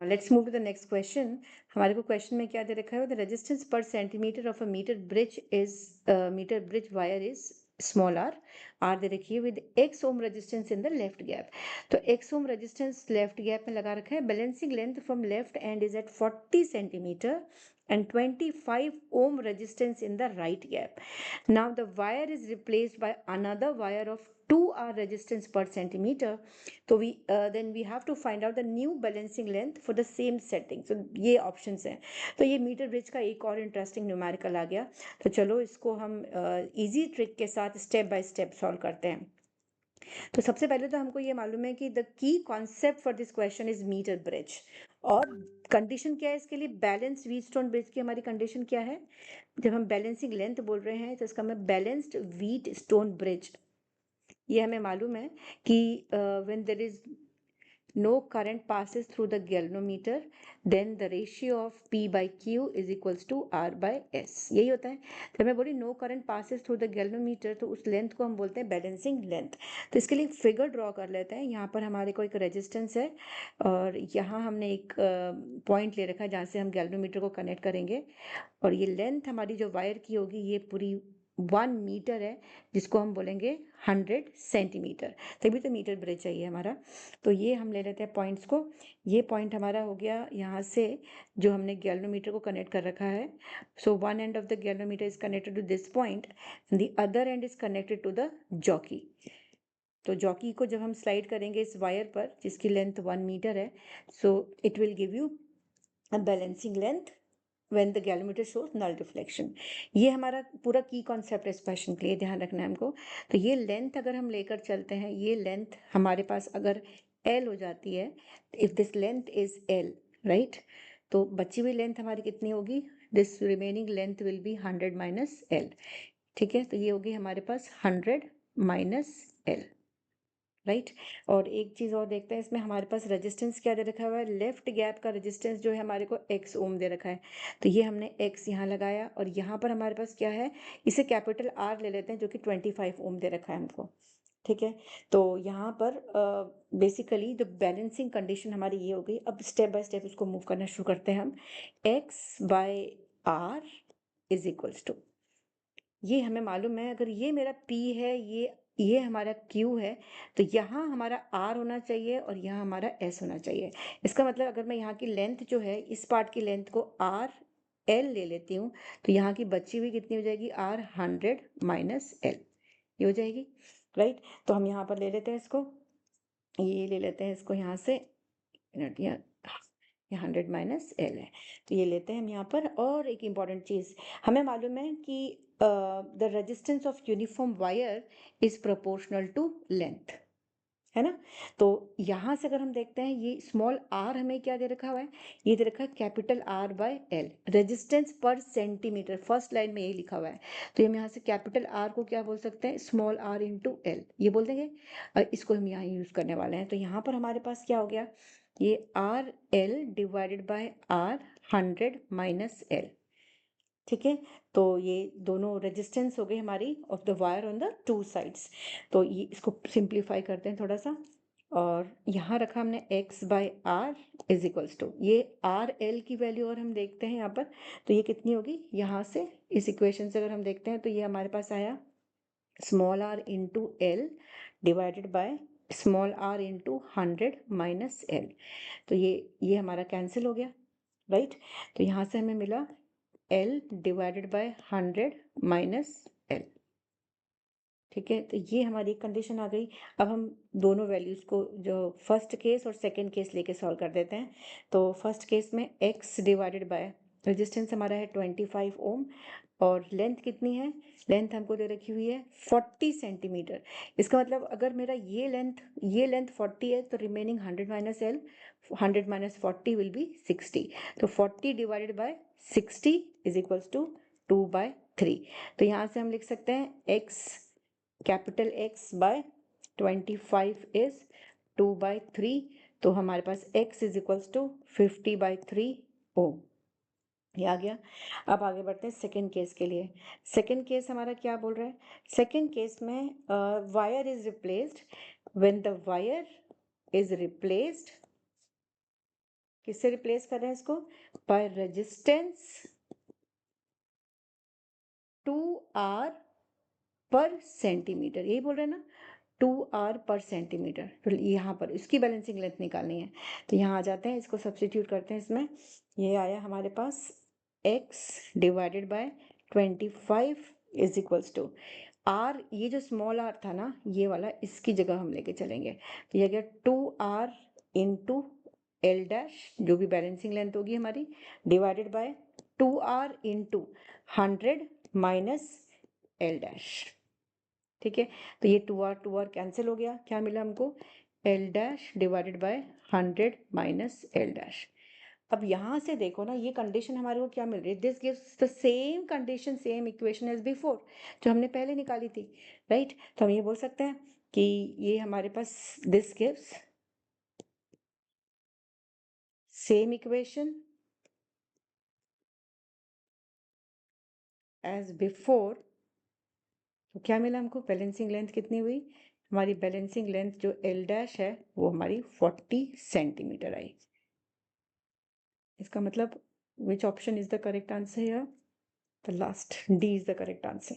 Let's move to the next question. हमारे को question में क्या दे रखा है, the resistance per centimetre of a metre bridge wire is small r दे रखी है with x ohm resistance in the left gap. तो x ohm resistance left gap में लगा रखा है। Balancing length from left end is at 40 centimetre and 25 ohm resistance in the right gap. Now the wire is replaced by another wire of 2R resistance per centimeter. So then we have to find out the new balancing length for the same setting. So ये options हैं। तो ये metre bridge का एक और interesting numerical आ गया। तो चलो इसको हम इजी ट्रिक के साथ स्टेप बाय स्टेप सॉल्व करते हैं। तो सबसे पहले तो हमको ये मालूम है कि द की concept for this question is metre bridge, और कंडीशन क्या है इसके लिए, बैलेंस व्हीट स्टोन ब्रिज की हमारी कंडीशन क्या है। जब हम बैलेंसिंग लेंथ बोल रहे हैं तो इसका मतलब बैलेंस्ड व्हीट स्टोन ब्रिज। ये हमें मालूम है कि when there is no current passes through the galvanometer, then the ratio of P by Q is equals to R by S। यही होता है। तो मैं बोली no current passes through the galvanometer, तो उस लेंथ को हम बोलते हैं बैलेंसिंग लेंथ। तो इसके लिए फिगर ड्रॉ कर लेते हैं। यहाँ पर हमारे को एक रेजिस्टेंस है और यहाँ हमने एक पॉइंट ले रखा है जहाँ से हम गैल्वेनोमीटर को कनेक्ट करेंगे, और ये लेंथ हमारी जो वायर की होगी ये पूरी 1 मीटर है, जिसको हम बोलेंगे 100 सेंटीमीटर। तभी तो मीटर ब्रिज चाहिए हमारा। तो ये हम ले लेते हैं पॉइंट्स को। ये पॉइंट हमारा हो गया यहाँ से जो हमने गैल्वेनोमीटर को कनेक्ट कर रखा है। So one end of the galvanometer is connected to this point and the other end is connected to the jockey. तो जॉकी को जब हम स्लाइड करेंगे इस वायर पर जिसकी लेंथ 1 मीटर है, so it will give you a balancing length when the galvanometer shows null reflection। ये हमारा पूरा की कॉन्सेप्ट है इस क्वेश्चन के लिए, ध्यान रखना है हमको। तो ये लेंथ अगर हम लेकर चलते हैं, ये लेंथ हमारे पास अगर L हो जाती है, if this length is L, right, तो बची हुई लेंथ हमारी कितनी होगी, this remaining length will be 100 minus L। ठीक है, तो ये होगी हमारे पास 100 माइनस L, राइट। और एक चीज और देखते हैं, इसमें हमारे पास रेजिस्टेंस क्या दे रखा हुआ है, लेफ्ट गैप का रेजिस्टेंस जो है हमारे को x ओम दे रखा है। तो ये हमने x यहाँ लगाया और यहाँ पर हमारे पास क्या है, इसे कैपिटल R ले लेते हैं जो कि 25 ओम दे रखा है हमको। ठीक है, तो यहाँ पर बेसिकली द बैलेंसिंग कंडीशन हमारी ये हो गई। अब स्टेप बाय स्टेप इसको मूव करना शुरू करते हैं हम। x by R is equals to, ये हमें मालूम है, अगर ये मेरा P है, ये हमारा Q है, तो यहाँ हमारा R होना चाहिए और यहाँ हमारा S होना चाहिए। इसका मतलब अगर मैं यहाँ की लेंथ जो है, इस पार्ट की लेंथ को R L ले लेती हूँ, तो यहाँ की बची हुई कितनी हो जाएगी, R 100 माइनस L, ये हो जाएगी, राइट। तो हम यहाँ पर ले लेते हैं इसको, ये ले लेते हैं इसको यहाँ से, यहाँ 100 माइनस L है, तो ये लेते हैं हम यहाँ पर। और एक इम्पॉर्टेंट चीज हमें मालूम है कि the resistance of uniform wire is proportional to length, है ना। तो यहाँ से अगर हम देखते हैं, ये स्मॉल r हमें क्या दे रखा हुआ है, ये दे रखा है capital R by L, resistance per centimetre, first line में ये लिखा हुआ है। तो हम यहाँ से कैपिटल R को क्या बोल सकते हैं, स्मॉल r इंटू L, ये बोल देंगे। इसको हम यहाँ यूज करने वाले हैं। तो यहाँ पर हमारे पास क्या हो गया, ये RL divided by R 100 minus L। ठीक है, तो ये दोनों रेजिस्टेंस हो गई हमारी of the wire on the two sides. तो ये इसको सिंप्लीफाई करते हैं थोड़ा सा, और यहाँ रखा हमने x by R is equals to, ये आर एल की वैल्यू और हम देखते हैं यहाँ पर, तो ये कितनी होगी, यहाँ से इस इक्वेशन से अगर हम देखते हैं तो ये हमारे पास आया small r into L divided by small r into 100 minus L. तो ये हमारा कैंसिल हो गया, राइट। तो यहाँ से हमें मिला L divided by 100 minus L। ठीक है, तो ये हमारी कंडीशन आ गई। अब हम दोनों वैल्यूज को, जो फर्स्ट केस और सेकंड केस लेके सॉल्व कर देते हैं। तो फर्स्ट केस में x डिवाइडेड बाय रेजिस्टेंस हमारा है 25 ओम, और लेंथ कितनी है, लेंथ हमको दे रखी हुई है 40 सेंटीमीटर। इसका मतलब अगर मेरा ये लेंथ 40 है, तो remaining 100 minus L, 100 minus 40 will be 60। तो 40 divided by 60 is equals to 2/3। तो यहाँ से हम लिख सकते हैं x capital X by 25 is 2/3। तो हमारे पास x is equals to 50/3 ohm, ये आ गया। अब आगे बढ़ते हैं सेकेंड केस के लिए। सेकेंड केस हमारा क्या बोल रहा है, सेकेंड केस में wire is replaced, when the wire is replaced किससे रिप्लेस कर रहे हैं इसको? पर रेजिस्टेंस टू आर पर सेंटीमीटर, यही बोल रहे हैं ना, 2r पर सेंटीमीटर। तो यहाँ पर इसकी बैलेंसिंग लेंथ निकालनी है, तो यहाँ आ जाते हैं, इसको सब्स्टिट्यूट करते हैं इसमें। ये आया हमारे पास x divided by 25 is equals to r, ये जो स्मॉल r था ना, ये वाला इसकी जगह हम लेके चलेंगे, तो ये गया 2r इंटू एल डैश, जो भी बैलेंसिंग लेंथ होगी हमारी, divided by 2r into 100 minus L dash. ठीक है, तो ये 2r कैंसिल हो गया, क्या मिला हमको? L dash divided by 100 minus L dash. अब यहाँ से देखो ना, ये कंडीशन हमारे को क्या मिल रही है? This gives the same condition, same equation as before, जो हमने पहले निकाली थी, राइट? तो हम ये बोल सकते हैं कि ये हमारे पास this gives same equation as before. तो क्या मिला हमको? बैलेंसिंग लेंथ कितनी हुई हमारी? बैलेंसिंग लेंथ जो एल डैश है वो हमारी 40 सेंटीमीटर आई। इसका मतलब which option is the correct answer here? The last D is the correct answer.